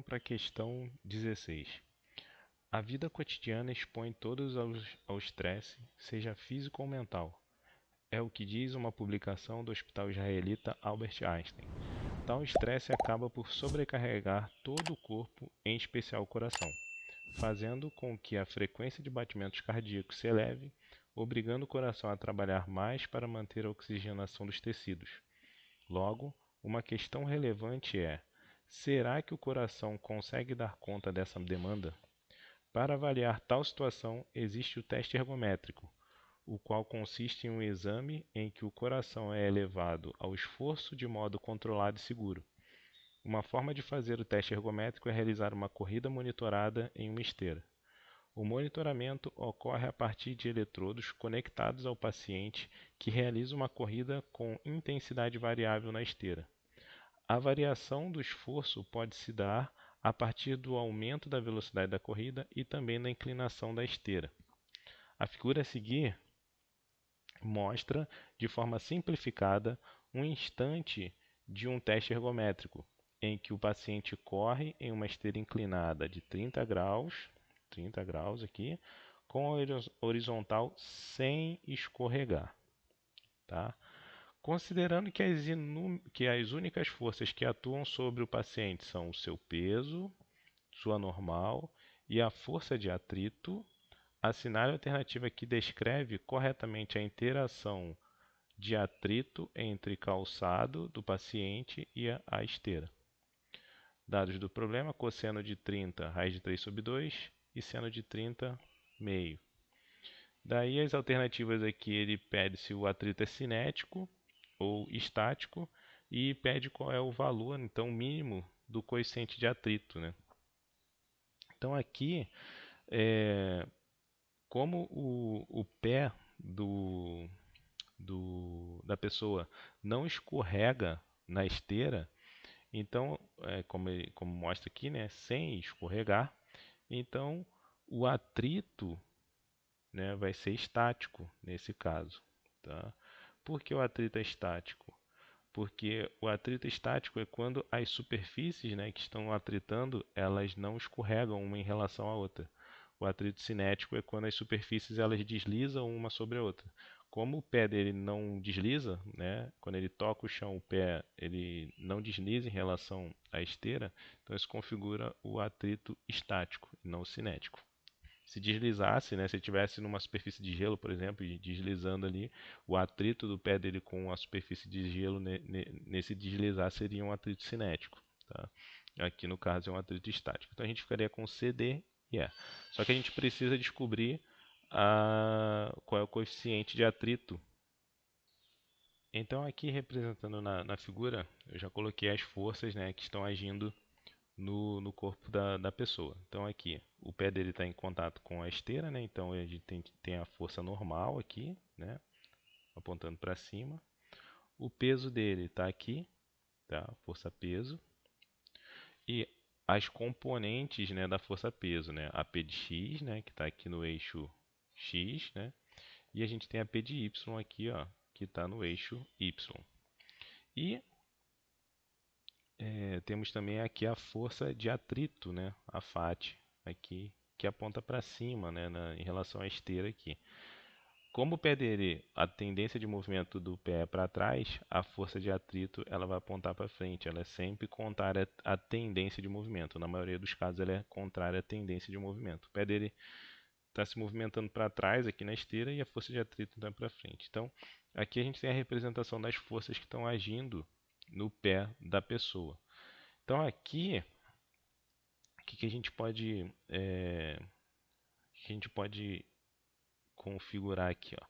para a questão 16. A vida cotidiana expõe todos ao estresse, seja físico ou mental. É o que diz uma publicação do hospital israelita Albert Einstein. Tal estresse acaba por sobrecarregar todo o corpo, em especial o coração, fazendo com que a frequência de batimentos cardíacos se eleve, obrigando o coração a trabalhar mais para manter a oxigenação dos tecidos. Logo, uma questão relevante é: será que o coração consegue dar conta dessa demanda? Para avaliar tal situação, existe o teste ergométrico, o qual consiste em um exame em que o coração é elevado ao esforço de modo controlado e seguro. Uma forma de fazer o teste ergométrico é realizar uma corrida monitorada em uma esteira. O monitoramento ocorre a partir de eletrodos conectados ao paciente que realiza uma corrida com intensidade variável na esteira. A variação do esforço pode se dar a partir do aumento da velocidade da corrida e também da inclinação da esteira. A figura a seguir mostra, de forma simplificada, um instante de um teste ergométrico, em que o paciente corre em uma esteira inclinada de 30 graus aqui, com a horizontal sem escorregar. Tá? Considerando que as únicas forças que atuam sobre o paciente são o seu peso, sua normal e a força de atrito, assinale a alternativa que descreve corretamente a interação de atrito entre calçado do paciente e a esteira. Dados do problema: cosseno de 30, raiz de 3 sobre 2 e seno de 30, meio. Daí as alternativas aqui, ele pede se o atrito é cinético ou estático e pede qual é o valor, então, mínimo do coeficiente de atrito, né? Então aqui, como o pé da pessoa não escorrega na esteira, então, como mostra aqui, né, sem escorregar, então o atrito, né, vai ser estático nesse caso. Tá? Por que o atrito é estático? Porque o atrito estático é quando as superfícies, né, que estão atritando, elas não escorregam uma em relação à outra. O atrito cinético é quando as superfícies elas deslizam uma sobre a outra. Como o pé dele não desliza, né, quando ele toca o chão, o pé ele não desliza em relação à esteira, então isso configura o atrito estático e não cinético. Se deslizasse, né, se ele estivesse numa superfície de gelo, por exemplo, e deslizando ali, o atrito do pé dele com a superfície de gelo nesse deslizar seria um atrito cinético. Tá? Aqui no caso é um atrito estático. Então a gente ficaria com C, D e E. Só que a gente precisa descobrir qual é o coeficiente de atrito. Então aqui representando na figura, eu já coloquei as forças, né, que estão agindo no corpo da pessoa. Então aqui, o pé dele está em contato com a esteira, né? Então a gente tem a força normal aqui, né? Apontando para cima. O peso dele está aqui, tá? Força peso. E as componentes, né, da força peso, né? A P de X, né, que está aqui no eixo X, né? E a gente tem a P de Y aqui, ó, que está no eixo Y. E temos também aqui a força de atrito, né? A FAT, aqui, que aponta para cima, né? Em relação à esteira aqui. Como o pé dele, a tendência de movimento do pé é para trás, a força de atrito ela vai apontar para frente. Ela é sempre contrária à tendência de movimento. Na maioria dos casos, ela é contrária à tendência de movimento. O pé dele está se movimentando para trás aqui na esteira e a força de atrito está para frente. Então, aqui a gente tem a representação das forças que estão agindo no pé da pessoa. Então aqui, o que a gente pode configurar aqui, ó,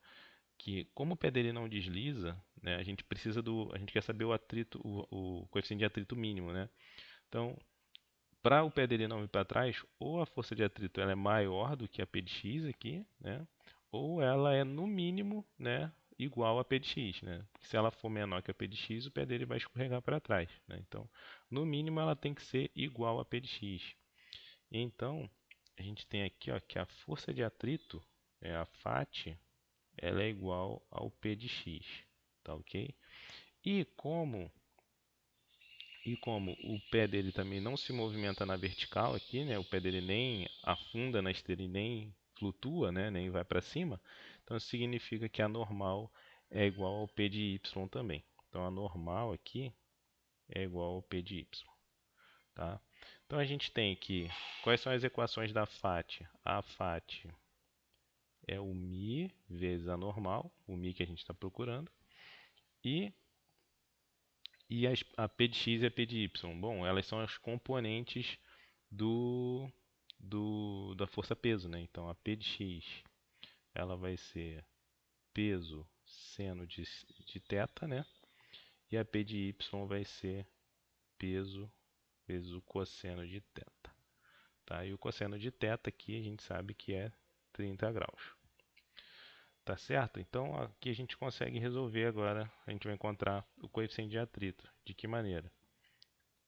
que como o pé dele não desliza, né, a gente quer saber o atrito, o coeficiente de atrito mínimo, né? Então, para o pé dele não ir para trás, ou a força de atrito ela é maior do que a P de X aqui, né? Ou ela é no mínimo, né, igual a P de X, né? Se ela for menor que a P de X, o pé dele vai escorregar para trás, né? Então, no mínimo ela tem que ser igual a P de X. Então, a gente tem aqui, ó, que a força de atrito, a FAT, ela é igual ao P de X, tá ok? E como E como o pé dele também não se movimenta na vertical aqui, né? O pé dele nem afunda na esteira e nem flutua, né? Nem vai para cima. Então isso significa que a normal é igual ao P de y também. Então a normal aqui é igual ao P de y, tá? Então a gente tem que, quais são as equações da FAT? A FAT é o μ vezes a normal, o μ que a gente está procurando, e a P de x e a P de y. Bom, elas são as componentes da força-peso, né? Então a P de x ela vai ser peso seno de θ, né? E a P de y vai ser peso vezes o cosseno de θ. Tá? E o cosseno de θ aqui a gente sabe que é 30 graus. Tá certo? Então aqui a gente consegue resolver agora. A gente vai encontrar o coeficiente de atrito. De que maneira?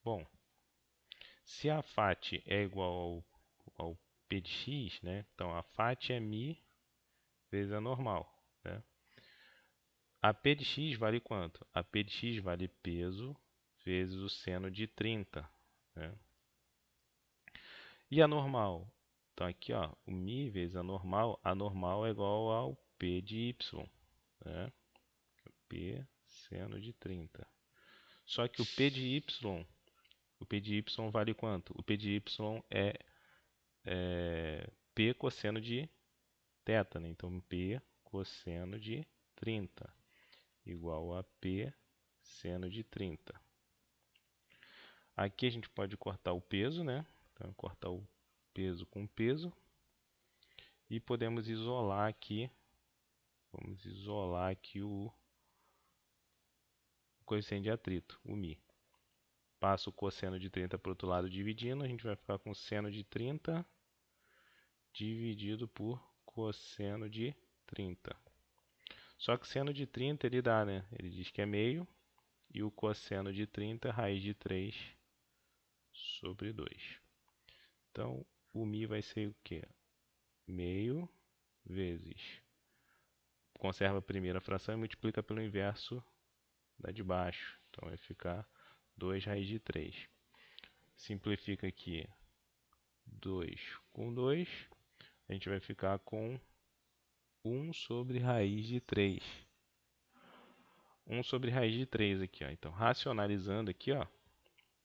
Bom, se a FAT é igual ao P de x, né? Então a FAT é μ vezes a normal, né? A P de x vale quanto? A P de x vale peso vezes o seno de 30, né? E a normal? Então aqui, ó, o μ vezes a normal é igual ao P de y, né? P seno de 30. Só que o P de y vale quanto? O P de y é P cosseno de θ, né? Então P cosseno de 30 igual a P seno de 30. Aqui a gente pode cortar o peso, né? Então cortar o peso com peso. E podemos isolar aqui, vamos isolar aqui o coeficiente de atrito, o μ. Passa o cosseno de 30 para o outro lado dividindo, a gente vai ficar com seno de 30 dividido por cosseno de 30. Só que seno de 30 ele dá, né? Ele diz que é meio, e o cosseno de 30 é raiz de 3 sobre 2. Então, o μ vai ser o quê? Meio vezes, conserva a primeira fração e multiplica pelo inverso da de baixo. Então vai ficar 2 raiz de 3. Simplifica aqui 2 com 2. A gente vai ficar com 1 sobre raiz de 3. 1 sobre raiz de 3 aqui, ó. Então, racionalizando aqui, ó,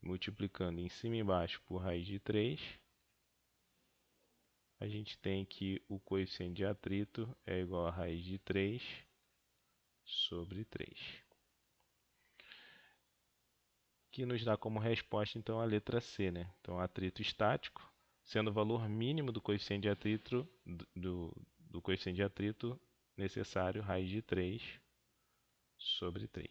multiplicando em cima e embaixo por raiz de 3, a gente tem que o coeficiente de atrito é igual a raiz de 3 sobre 3. Que nos dá como resposta, então, a letra C, né? Então, atrito estático, sendo o valor mínimo do coeficiente de atrito, do coeficiente de atrito necessário, raiz de 3 sobre 3.